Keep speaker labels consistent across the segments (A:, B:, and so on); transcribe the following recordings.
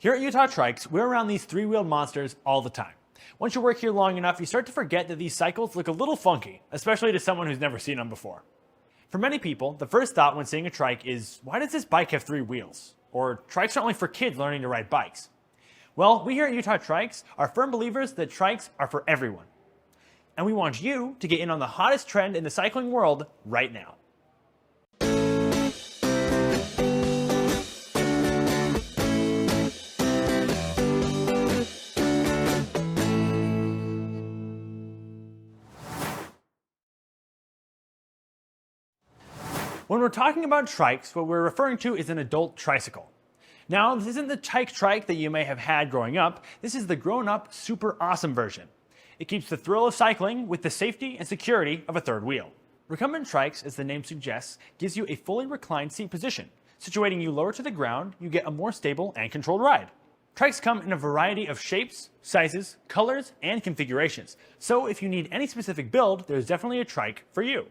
A: Here at Utah Trikes, we're around these three-wheeled monsters all the time. Once you work here long enough, you start to forget that these cycles look a little funky, especially to someone who's never seen them before. For many people, the first thought when seeing a trike is, why does this bike have three wheels? Or trikes are only for kids learning to ride bikes. Well, we here at Utah Trikes are firm believers that trikes are for everyone. And we want you to get in on the hottest trend in the cycling world right now. When we're talking about trikes, what we're referring to is an adult tricycle. Now, this isn't the tyke trike that you may have had growing up. This is the grown-up, super awesome version. It keeps the thrill of cycling with the safety and security of a third wheel. Recumbent trikes, as the name suggests, gives you a fully reclined seat position. Situating you lower to the ground, you get a more stable and controlled ride. Trikes come in a variety of shapes, sizes, colors, and configurations. So if you need any specific build, there's definitely a trike for you.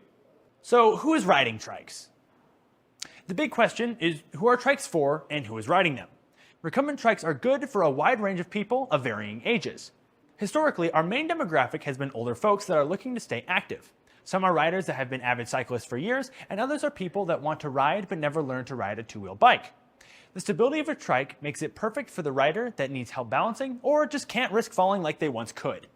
A: So who is riding trikes? The big question is, who are trikes for and who is riding them? Recumbent trikes are good for a wide range of people of varying ages. Historically, our main demographic has been older folks that are looking to stay active. Some are riders that have been avid cyclists for years, and others are people that want to ride but never learned to ride a two-wheel bike. The stability of a trike makes it perfect for the rider that needs help balancing or just can't risk falling like they once could.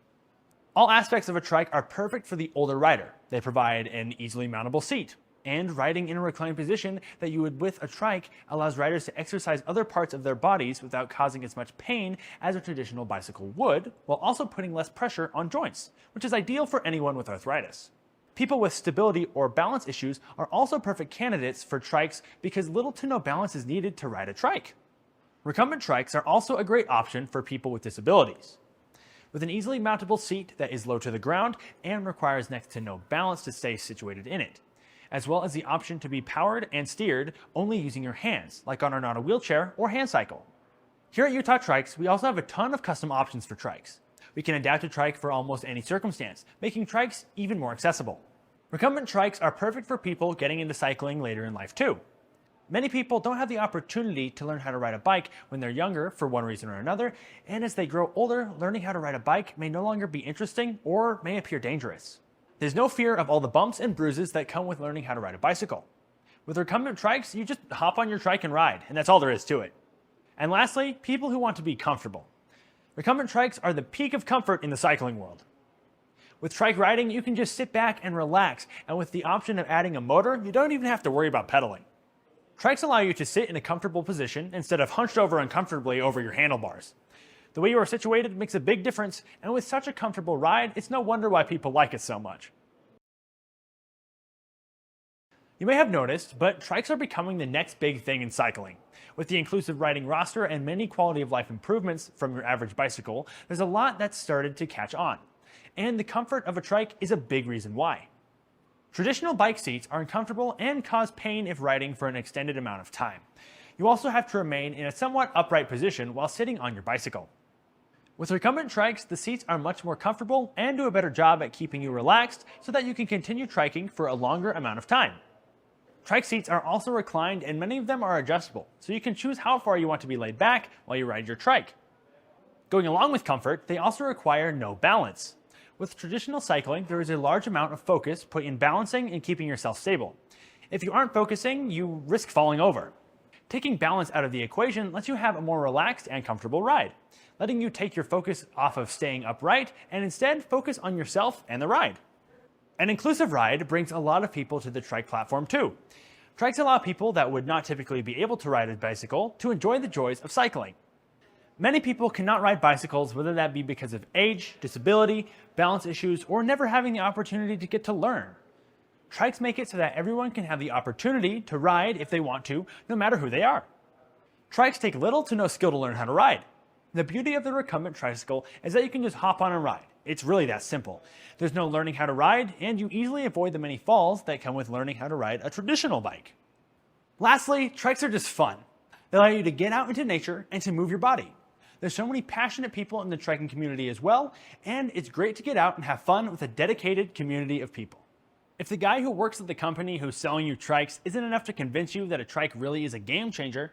A: All aspects of a trike are perfect for the older rider. They provide an easily mountable seat, and riding in a reclined position that you would with a trike allows riders to exercise other parts of their bodies without causing as much pain as a traditional bicycle would, while also putting less pressure on joints, which is ideal for anyone with arthritis. People with stability or balance issues are also perfect candidates for trikes because little to no balance is needed to ride a trike. Recumbent trikes are also a great option for people with disabilities. With an easily mountable seat that is low to the ground and requires next to no balance to stay situated in it, as well as the option to be powered and steered only using your hands, like on a wheelchair or hand cycle. Here at Utah Trikes, we also have a ton of custom options for trikes. We can adapt a trike for almost any circumstance, making trikes even more accessible. Recumbent trikes are perfect for people getting into cycling later in life too. Many people don't have the opportunity to learn how to ride a bike when they're younger for one reason or another, and as they grow older, learning how to ride a bike may no longer be interesting or may appear dangerous. There's no fear of all the bumps and bruises that come with learning how to ride a bicycle. With recumbent trikes, you just hop on your trike and ride, and that's all there is to it. And lastly, people who want to be comfortable. Recumbent trikes are the peak of comfort in the cycling world. With trike riding, you can just sit back and relax, and with the option of adding a motor, you don't even have to worry about pedaling. Trikes allow you to sit in a comfortable position instead of hunched over uncomfortably over your handlebars. The way you are situated makes a big difference, and with such a comfortable ride, it's no wonder why people like it so much. You may have noticed, but trikes are becoming the next big thing in cycling. With the inclusive riding roster and many quality of life improvements from your average bicycle, there's a lot that's started to catch on. And the comfort of a trike is a big reason why. Traditional bike seats are uncomfortable and cause pain if riding for an extended amount of time. You also have to remain in a somewhat upright position while sitting on your bicycle. With recumbent trikes, the seats are much more comfortable and do a better job at keeping you relaxed so that you can continue triking for a longer amount of time. Trike seats are also reclined and many of them are adjustable, so you can choose how far you want to be laid back while you ride your trike. Going along with comfort, they also require no balance. With traditional cycling, there is a large amount of focus put in balancing and keeping yourself stable. If you aren't focusing, you risk falling over. Taking balance out of the equation lets you have a more relaxed and comfortable ride, letting you take your focus off of staying upright and instead focus on yourself and the ride. An inclusive ride brings a lot of people to the trike platform too. Trikes allow people that would not typically be able to ride a bicycle to enjoy the joys of cycling. Many people cannot ride bicycles, whether that be because of age, disability, balance issues, or never having the opportunity to get to learn. Trikes make it so that everyone can have the opportunity to ride if they want to, no matter who they are. Trikes take little to no skill to learn how to ride. The beauty of the recumbent tricycle is that you can just hop on and ride. It's really that simple. There's no learning how to ride, and you easily avoid the many falls that come with learning how to ride a traditional bike. Lastly, trikes are just fun. They allow you to get out into nature and to move your body. There's so many passionate people in the triking community as well, and it's great to get out and have fun with a dedicated community of people. If the guy who works at the company who's selling you trikes isn't enough to convince you that a trike really is a game changer,